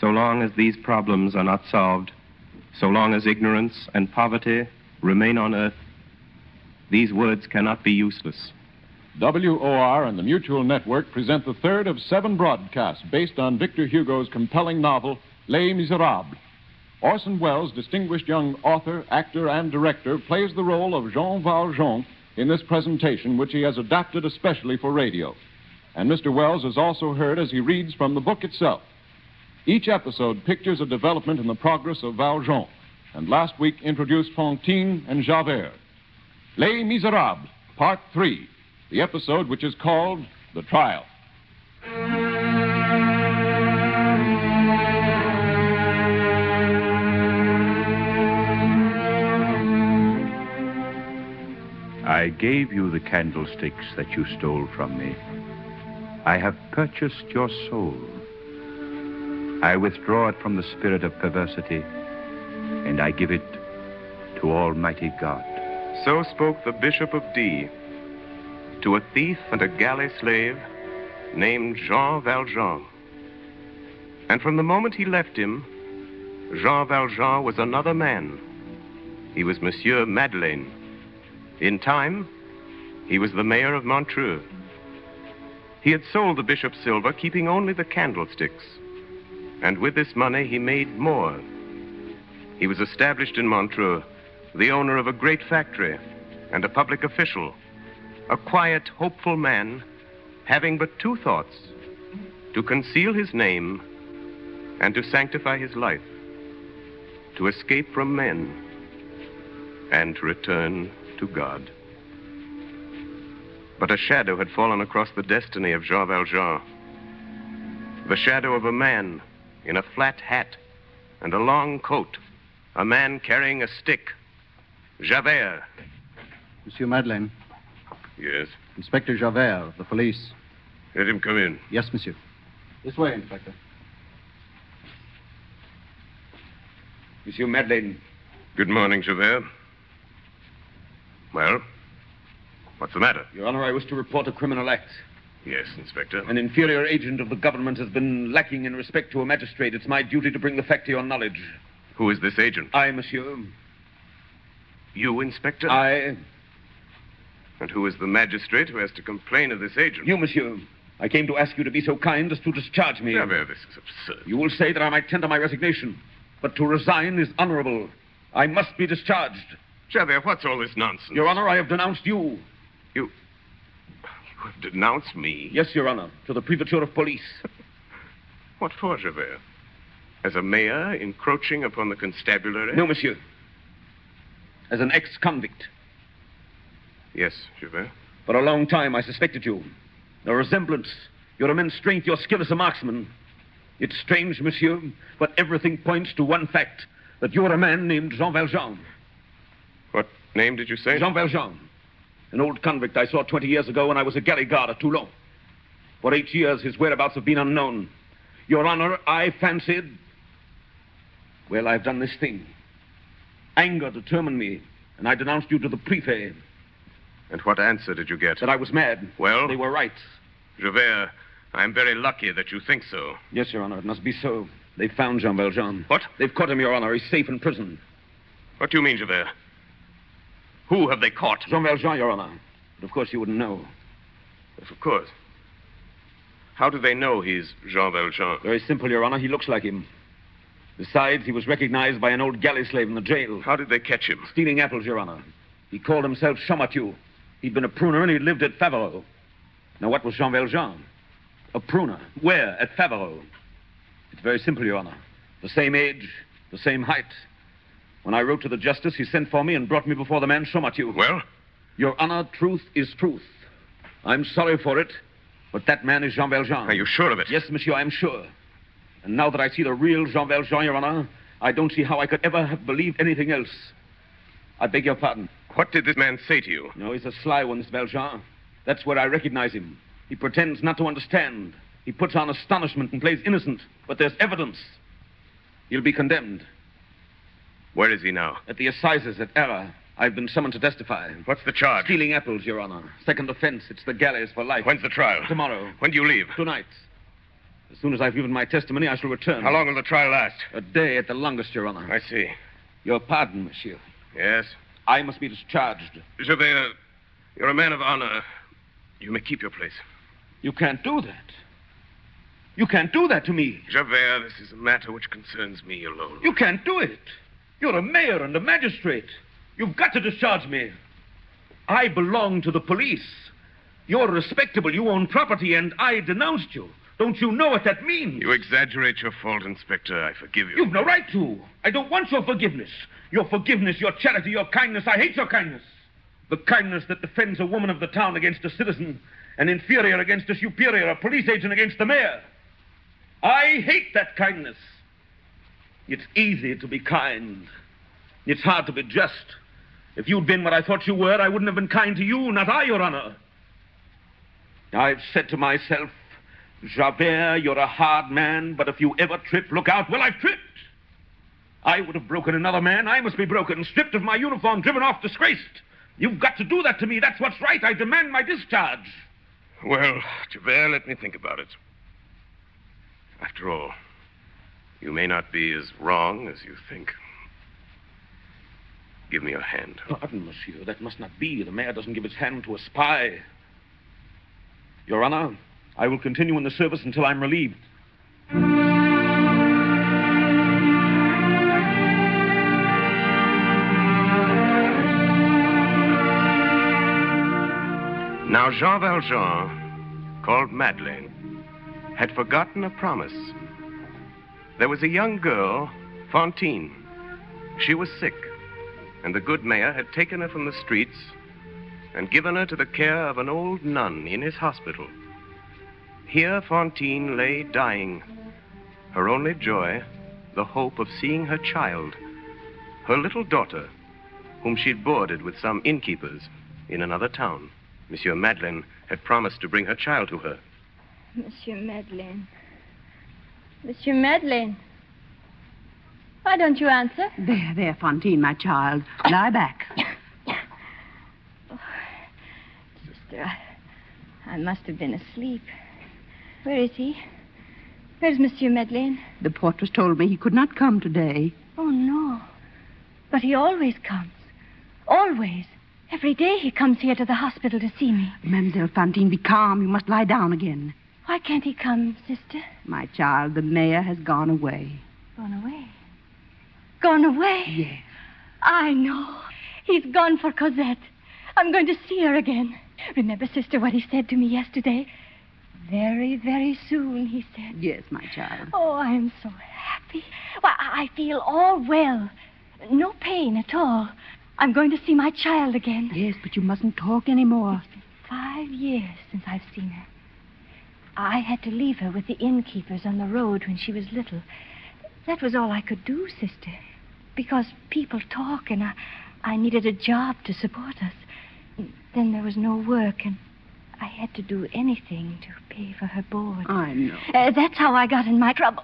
So long as these problems are not solved, so long as ignorance and poverty remain on earth, these words cannot be useless. WOR and the Mutual Network present the third of 7 broadcasts based on Victor Hugo's compelling novel, Les Miserabili. Orson Welles, distinguished young author, actor, and director, plays the role of Jean Valjean in this presentation, which he has adapted especially for radio. And Mr. Welles is also heard as he reads from the book itself. Each episode pictures a development in the progress of Valjean, and last week introduced Fantine and Javert. Les Miserabili, Part 3, the episode which is called The Trial. I gave you the candlesticks that you stole from me. I have purchased your soul. I withdraw it from the spirit of perversity, and I give it to Almighty God. So spoke the Bishop of D to a thief and a galley slave named Jean Valjean. And from the moment he left him, Jean Valjean was another man. He was Monsieur Madeleine. In time, he was the mayor of Montreux. He had sold the bishop's silver, keeping only the candlesticks. And with this money, he made more. He was established in Montreux, the owner of a great factory and a public official, a quiet, hopeful man, having but 2 thoughts: to conceal his name and to sanctify his life, to escape from men and to return to God. But a shadow had fallen across the destiny of Jean Valjean. The shadow of a man in a flat hat and a long coat, a man carrying a stick. Javert. Monsieur Madeleine. Yes? Inspector Javert of the police. Let him come in. Yes, monsieur. This way, Inspector. Monsieur Madeleine. Good morning, Javert. Well, what's the matter? Your Honor, I wish to report a criminal act. Yes, Inspector. An inferior agent of the government has been lacking in respect to a magistrate. It's my duty to bring the fact to your knowledge. Who is this agent? I, monsieur. You, Inspector? I. And who is the magistrate who has to complain of this agent? You, monsieur. I came to ask you to be so kind as to discharge me. Javert, this is absurd. You will say that I might tender my resignation, but to resign is honorable. I must be discharged. Javert, what's all this nonsense? Your Honor, I have denounced you. You have denounced me? Yes, Your Honor, to the Prefecture of Police. What for, Javert? As a mayor encroaching upon the constabulary? No, monsieur. As an ex-convict. Yes, Javert. For a long time, I suspected you. Your resemblance, your immense strength, your skill as a marksman. It's strange, monsieur, but everything points to one fact, that you're a man named Jean Valjean. What name did you say? Jean Valjean. An old convict I saw 20 years ago when I was a galley guard at Toulon. For 8 years, his whereabouts have been unknown. Your Honor, I fancied... Well, I've done this thing. Anger determined me, and I denounced you to the prefet. And what answer did you get? That I was mad. Well? They were right. Javert, I'm very lucky that you think so. Yes, Your Honor, it must be so. They've found Jean Valjean. What? They've caught him, Your Honor. He's safe in prison. What do you mean, Javert? Who have they caught? Jean Valjean, Your Honor. But of course you wouldn't know. Yes, of course. How do they know he's Jean Valjean? Very simple, Your Honor. He looks like him. Besides, he was recognized by an old galley slave in the jail. How did they catch him? Stealing apples, Your Honor. He called himself Champmathieu. He'd been a pruner and he'd lived at Faverolles. Now, what was Jean Valjean? A pruner. Where? At Faverolles. It's very simple, Your Honor. The same age, the same height. When I wrote to the justice, he sent for me and brought me before the man Champmathieu. Well? Your Honor, truth is truth. I'm sorry for it, but that man is Jean Valjean. Are you sure of it? Yes, monsieur, I'm sure. And now that I see the real Jean Valjean, Your Honor, I don't see how I could ever have believed anything else. I beg your pardon. What did this man say to you? No, he's a sly one, this Valjean. That's where I recognize him. He pretends not to understand. He puts on astonishment and plays innocent. But there's evidence. He'll be condemned. Where is he now? At the assizes at Arras. I've been summoned to testify. What's the charge? Stealing apples, Your Honor. Second offense. It's the galleys for life. When's the trial? Tomorrow. When do you leave? Tonight. As soon as I've given my testimony, I shall return. How long will the trial last? A day at the longest, Your Honor. I see. Your pardon, monsieur. Yes? I must be discharged. Javert, you're a man of honor. You may keep your place. You can't do that. You can't do that to me. Javert, this is a matter which concerns me alone. You can't do it. You're a mayor and a magistrate. You've got to discharge me. I belong to the police. You're respectable. You own property, and I denounced you. Don't you know what that means? You exaggerate your fault, Inspector. I forgive you. You've no right to. I don't want your forgiveness. Your forgiveness, your charity, your kindness. I hate your kindness. The kindness that defends a woman of the town against a citizen, an inferior against a superior, a police agent against the mayor. I hate that kindness. It's easy to be kind. It's hard to be just. If you'd been what I thought you were, I wouldn't have been kind to you, not I, Your Honor. I've said to myself, Javert, you're a hard man, but if you ever trip, look out. Well, I've tripped. I would have broken another man. I must be broken, stripped of my uniform, driven off, disgraced. You've got to do that to me. That's what's right. I demand my discharge. Well, Javert, let me think about it. After all, you may not be as wrong as you think. Give me your hand. Pardon, monsieur. That must not be. The mayor doesn't give his hand to a spy. Your Honor, I will continue in the service until I'm relieved. Now, Jean Valjean, called Madeleine, had forgotten a promise. There was a young girl, Fantine. She was sick, and the good mayor had taken her from the streets and given her to the care of an old nun in his hospital. Here Fantine lay dying, her only joy, the hope of seeing her child, her little daughter, whom she'd boarded with some innkeepers in another town. Monsieur Madeleine had promised to bring her child to her. Monsieur Madeleine. Monsieur Madeleine. Why don't you answer? There, Fantine, my child. Lie back. Oh, sister, I must have been asleep. Where is he? Where's Monsieur Madeleine? The portress told me he could not come today. Oh, no. But he always comes. Always. Every day he comes here to the hospital to see me. Mademoiselle Fantine, be calm. You must lie down again. Why can't he come, sister? My child, the mayor has gone away. Gone away? Gone away? Yes. I know. He's gone for Cosette. I'm going to see her again. Remember, sister, what he said to me yesterday? Very, very soon, he said. Yes, my child. Oh, I'm so happy. Why, I feel all well. No pain at all. I'm going to see my child again. Yes, but you mustn't talk anymore. It's been 5 years since I've seen her. I had to leave her with the innkeepers on the road when she was little. That was all I could do, sister. Because people talk, and I needed a job to support us. Then there was no work, and I had to do anything to pay for her board. I know. That's how I got in my trouble.